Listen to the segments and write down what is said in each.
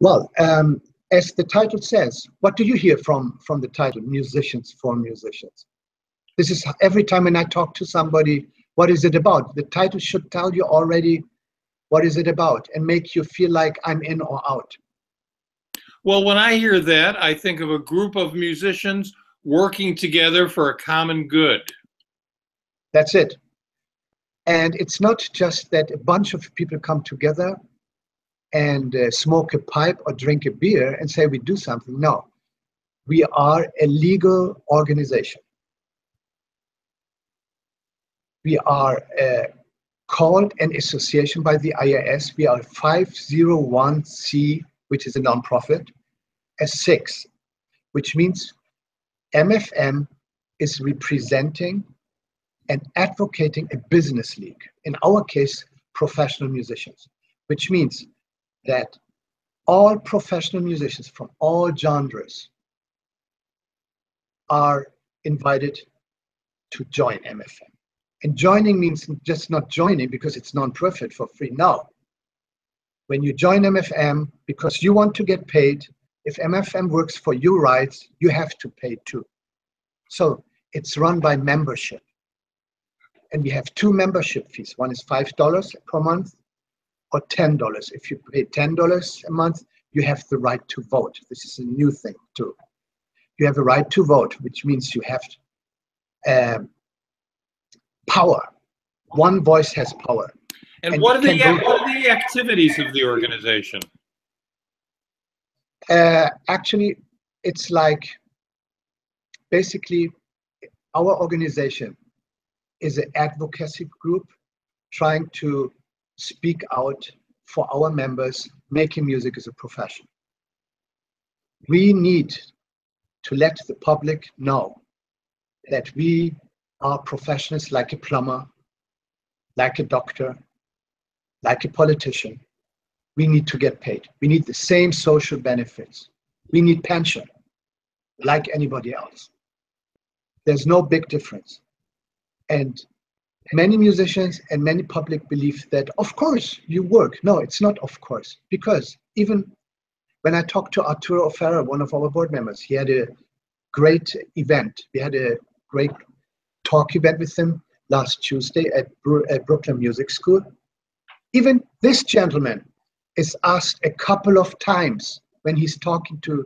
Well, as the title says, what do you hear from the title, Musicians for Musicians? This is every time when I talk to somebody, what is it about? The title should tell you already what is it about and make you feel like I'm in or out. Well, when I hear that, I think of a group of musicians working together for a common good. That's it. And it's not just that a bunch of people come together and smoke a pipe or drink a beer and say we do something. No, we are a legal organization. We are called an association by the IRS. We are 501c, which is a nonprofit, a 6, which means MFM is representing and advocating a business league. In our case, professional musicians, which means that all professional musicians from all genres are invited to join MFM. And joining means just not joining because it's non-profit for free. No. When you join MFM because you want to get paid, if MFM works for your rights, you have to pay too. So it's run by membership. And we have 2 membership fees. One is $5 per month or $10. If you pay $10 a month, you have the right to vote. This is a new thing too. You have a right to vote, which means you have power. One voice has power. And what are the activities of the organization? Actually, it's like basically our organization is an advocacy group trying to speak out for our members, making music as a profession. We need to let the public know that we are professionals like a plumber, like a doctor, like a politician. We need to get paid. We need the same social benefits. We need pension like anybody else. There's no big difference. And many musicians and many public believe that, of course, you work. No, it's not of course. Because even when I talked to Arturo O'Farrell, one of our board members, he had a great event. We had a great talk event with him last Tuesday at Brooklyn Music School. Even this gentleman is asked a couple of times when he's talking to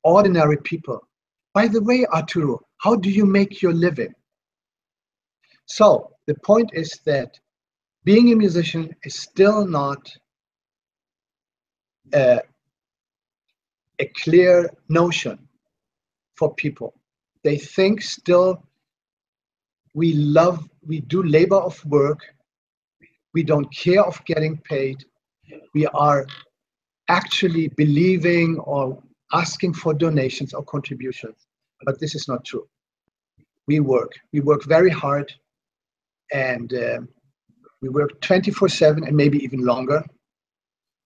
ordinary people, by the way, Arturo, how do you make your living? So the point is that being a musician is still not a clear notion for people. They think still we do labor of work, we don't care of getting paid, we are actually believing or asking for donations or contributions, but this is not true. We work very hard, and we work 24/7 and maybe even longer.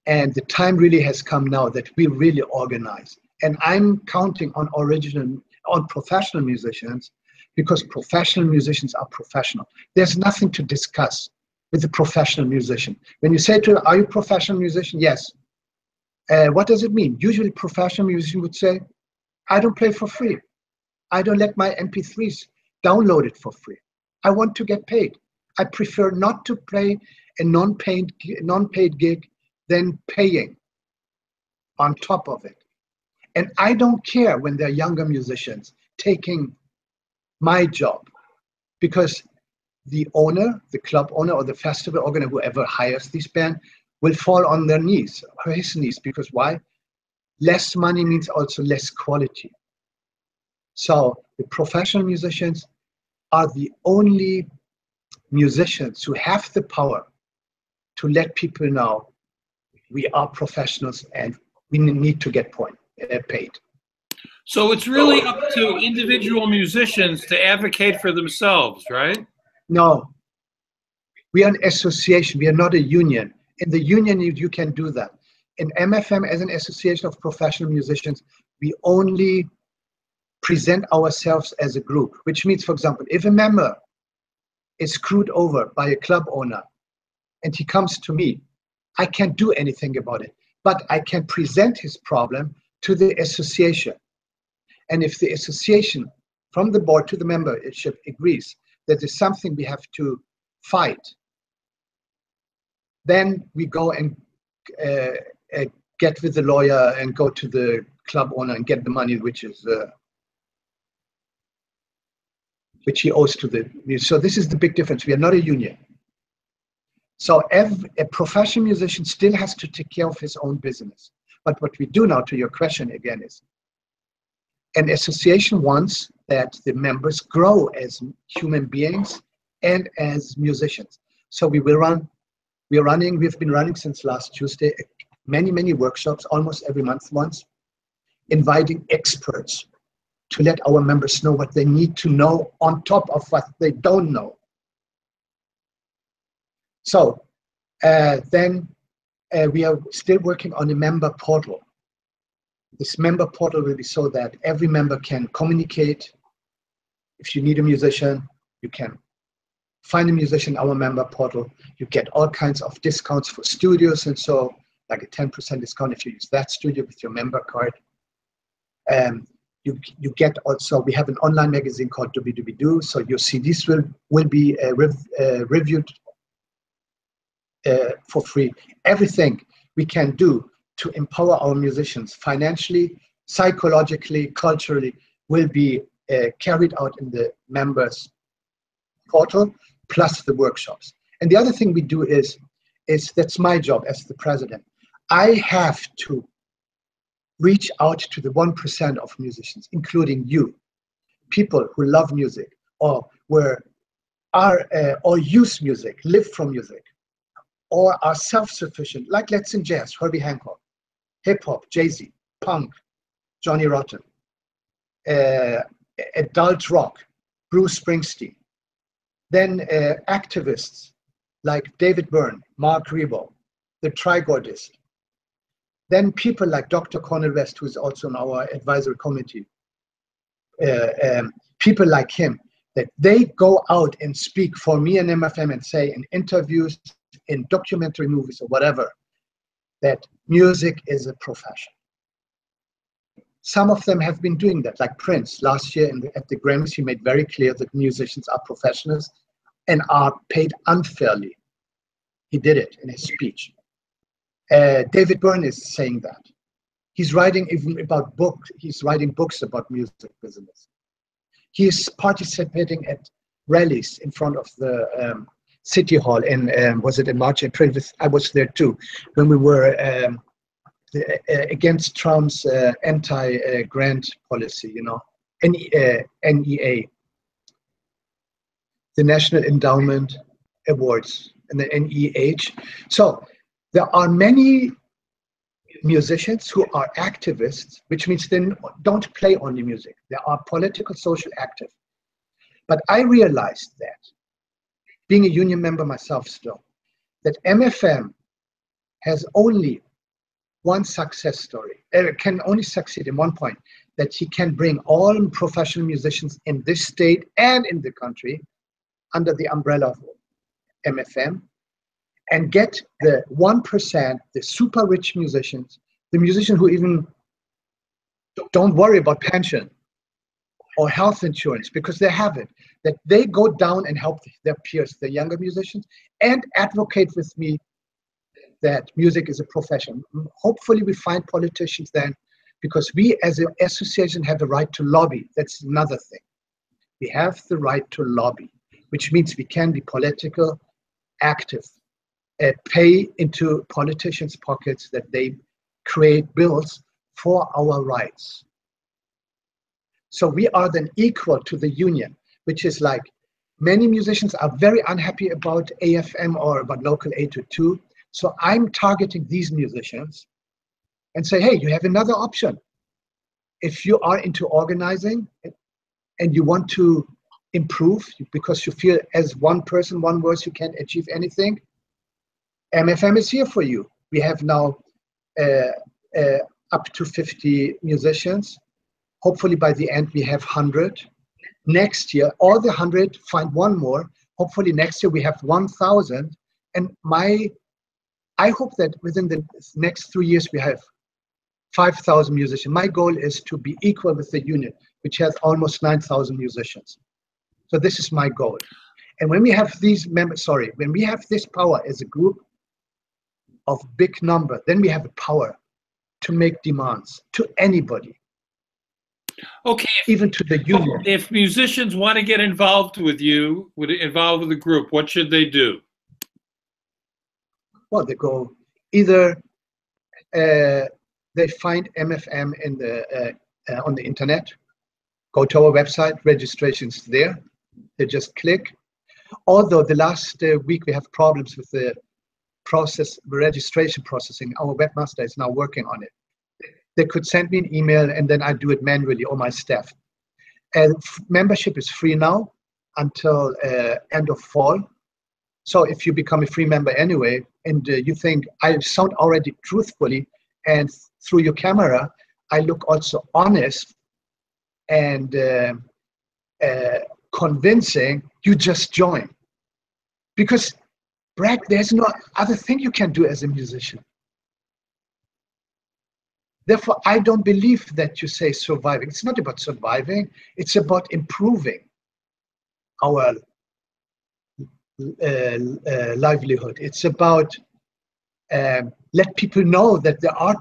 And the time really has come now that we really organize. And I'm counting on professional musicians, because professional musicians are professional. There's nothing to discuss with a professional musician. When you say to them, are you a professional musician? Yes. What does it mean? Usually professional musician would say, I don't play for free. I don't let my MP3s download it for free. I want to get paid. I prefer not to play a non-paid gig than paying on top of it. And I don't care when they're younger musicians taking my job, because the owner, the club owner or the festival organizer, whoever hires this band, will fall on their knees, or his knees, because why? Less money means also less quality. So the professional musicians are the only musicians who have the power to let people know we are professionals and we need to get paid. So it's really up to individual musicians to advocate for themselves, right? No, we are an association. We are not a union. In the union, you can do that. In MFM, as an association of professional musicians, we only present ourselves as a group, which means, for example, if a member is screwed over by a club owner and he comes to me, I can't do anything about it. but I can present his problem to the association. And if the association from the board to the membership agrees that there's something we have to fight, then we go and get with the lawyer and go to the club owner and get the money which he owes to the music. So this is the big difference. We are not a union. So a professional musician still has to take care of his own business. But what we do now, to your question again, is an association wants that the members grow as human beings and as musicians. So we've been running since last Tuesday, many workshops, almost every month once, inviting experts to let our members know what they need to know on top of what they don't know. So then we are still working on a member portal. This member portal will be so that every member can communicate. If you need a musician, you can find a musician in our member portal. You get all kinds of discounts for studios and so, like a 10% discount if you use that studio with your member card. You get also, we have an online magazine called Doobie-Doobie-Doo, so your CDs will be reviewed for free. Everything we can do to empower our musicians financially, psychologically, culturally will be carried out in the members portal, plus the workshops. And the other thing we do is that's my job as the president. I have to reach out to the 1% of musicians, including you, people who love music or use music, live from music, or are self-sufficient, like Let's Sing Jazz, Herbie Hancock, hip-hop, Jay-Z, punk, Johnny Rotten, adult rock, Bruce Springsteen. Then activists like David Byrne, Mark Rebo, the Trigordist. Then people like Dr. Cornel West, who is also on our advisory committee. People like him, that they go out and speak for me and MFM and say in interviews, in documentary movies or whatever, that music is a profession. Some of them have been doing that, like Prince. Last year at the Grammys, he made very clear that musicians are professionals and are paid unfairly. He did it in his speech. David Byrne is saying that. He's writing even about books. He's writing books about music business. He is participating at rallies in front of the City Hall was it in March, April? I was there too, when we were against Trump's anti-grant policy, NEA, the National Endowment Awards, and the NEH. So there are many musicians who are activists, which means they don't play only music. They are political, social active. But I realized that, being a union member myself still, that MFM has only one success story. It can only succeed in one point, that he can bring all professional musicians in this state and in the country under the umbrella of MFM and get the 1%, the super rich musicians, the musicians who even don't worry about pension or health insurance because they have it, that they go down and help their peers, the younger musicians, and advocate with me that music is a profession. Hopefully we find politicians then, because we as an association have the right to lobby. That's another thing. We have the right to lobby, which means we can be political, active, pay into politicians' pockets that they create bills for our rights. So we are then equal to the union, which is like many musicians are very unhappy about AFM or about local 822. So I'm targeting these musicians and say, hey, you have another option. If you are into organizing and you want to improve because you feel as one person, one voice, you can't achieve anything, MFM is here for you. We have now up to 50 musicians. Hopefully by the end we have 100. Next year, all the 100 find one more. Hopefully next year we have 1,000. And my I hope that within the next 3 years we have 5,000 musicians. My goal is to be equal with the union, which has almost 9,000 musicians. So this is my goal. And when we have these members, when we have this power as a group of big number, then we have the power to make demands to anybody. Okay. Even to the union. If musicians want to get involved with you, involved with the group, what should they do? Well, they go either they find MFM in the on the internet, go to our website, registration's there. They just click. Although the last week we have problems with the registration processing, our webmaster is now working on it. They could send me an email and then I do it manually, or my staff. And membership is free now until end of fall. So if you become a free member anyway, and you think I sound already truthfully, and through your camera, I look also honest and convincing, you just join. Because, Brad, there's no other thing you can do as a musician. Therefore, I don't believe that you say surviving. It's not about surviving. It's about improving our livelihood. It's about let people know that they are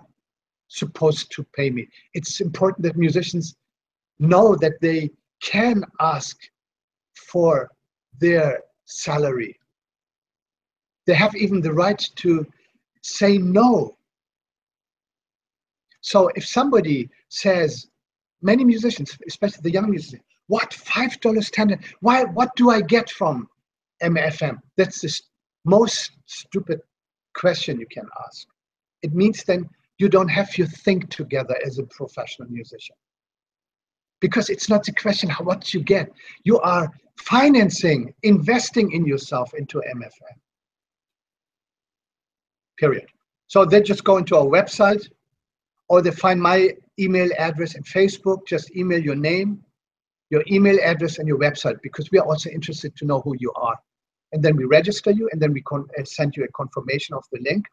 supposed to pay me. It's important that musicians know that they can ask for their salary. They have even the right to say no. So if somebody says, many musicians, especially the young musicians, what, $5, $10? Why? What do I get from MFM? That's the most stupid question you can ask. It means then you don't have your think together as a professional musician. Because it's not the question how what you get. You are financing, investing in yourself into MFM. Period. So they just go into our website, or they find my email address in Facebook. Just email your name, your email address, and your website, because we are also interested to know who you are. And then we register you, and then we send you a confirmation of the link.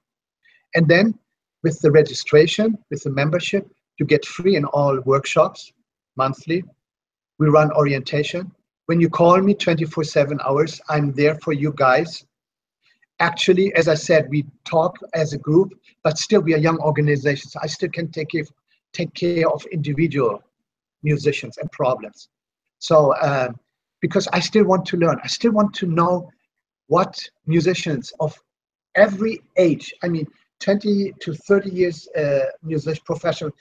And then with the registration, with the membership, you get free in all workshops monthly. We run orientation. When you call me 24/7 hours, I'm there for you guys. Actually, as I said, we talk as a group, but still we are young organizations. I still can take care of individual musicians and problems. So, because I still want to learn. I still want to know what musicians of every age, I mean, 20 to 30 years music professional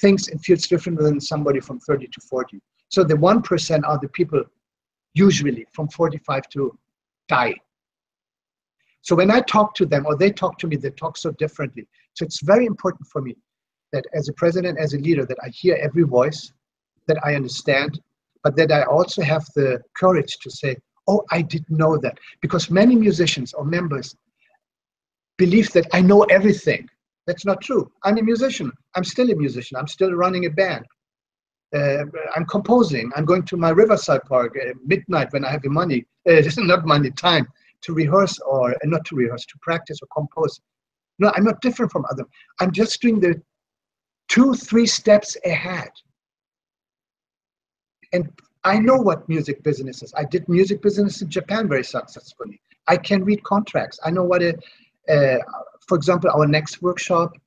thinks and feels different than somebody from 30 to 40. So the 1% are the people usually from 45 to die. So when I talk to them or they talk to me, they talk so differently. So it's very important for me that as a president, as a leader, that I hear every voice, that I understand, but that I also have the courage to say, oh, I didn't know that. Because many musicians or members believe that I know everything. That's not true. I'm a musician. I'm still a musician. I'm still running a band. I'm composing. I'm going to my Riverside Park at midnight when I have the money, not money, time to rehearse or not to rehearse, to practice or compose. No, I'm not different from others. I'm just doing the 2-3 steps ahead. And I know what music business is. I did music business in Japan very successfully. I can read contracts. I know what for example, our next workshop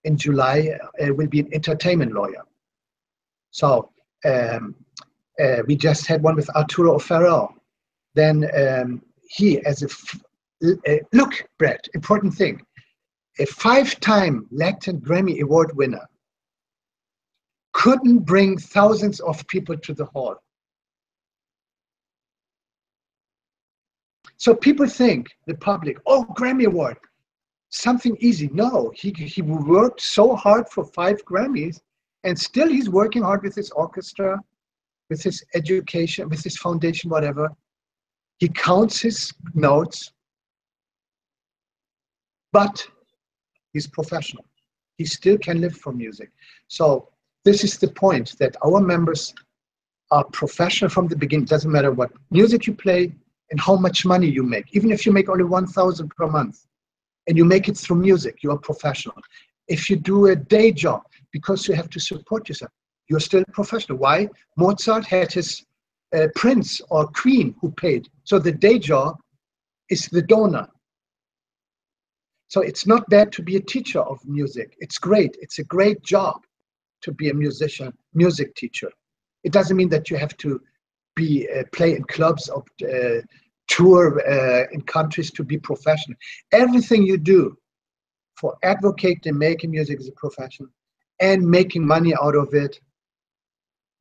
in July will be an entertainment lawyer. So we just had one with Arturo O'Farrell. Then he, as look, Brett, important thing, a 5-time Latin Grammy Award winner couldn't bring thousands of people to the hall. So people think, the public, oh, Grammy Award, something easy. No, he worked so hard for 5 Grammys, and still he's working hard with his orchestra, with his education, with his foundation, whatever. He counts his notes, but he's professional. He still can live from music. So this is the point, that our members are professional from the beginning. It doesn't matter what music you play and how much money you make. Even if you make only 1,000 per month, and you make it through music, you are professional. If you do a day job because you have to support yourself, you're still professional. Why? Mozart had his prince or queen who paid. So the day job is the donor. So it's not bad to be a teacher of music. It's great. It's a great job to be a musician, music teacher. It doesn't mean that you have to be play in clubs or tour in countries to be professional. Everything you do for advocating making music as a profession and making money out of it,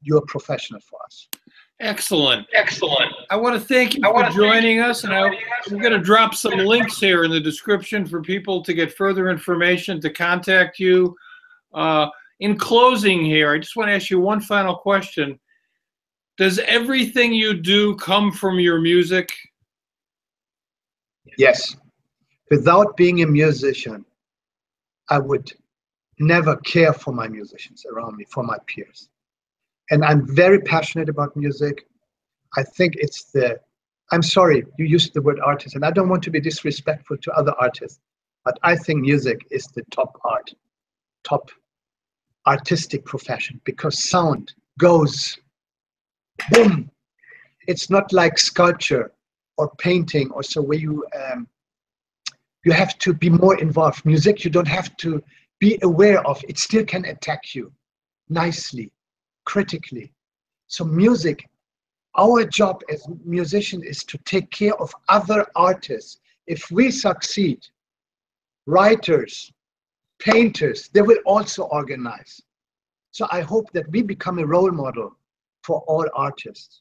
you're a professional for us. Excellent. Excellent. I want to thank you for joining us. And I'm going to drop some links here in the description for people to get further information, to contact you. In closing here, I just want to ask you one final question. Does everything you do come from your music? Yes. Without being a musician, I would never care for my musicians around me, for my peers. And I'm very passionate about music. I think it's I'm sorry, you used the word artist, and I don't want to be disrespectful to other artists, but I think music is the top artistic profession, because sound goes boom. It's not like sculpture or painting or so, where you have to be more involved. Music, you don't have to be aware of. It still can attack you nicely, critically. So music, our job as musicians is to take care of other artists. If we succeed, writers, painters, they will also organize. So I hope that we become a role model for all artists.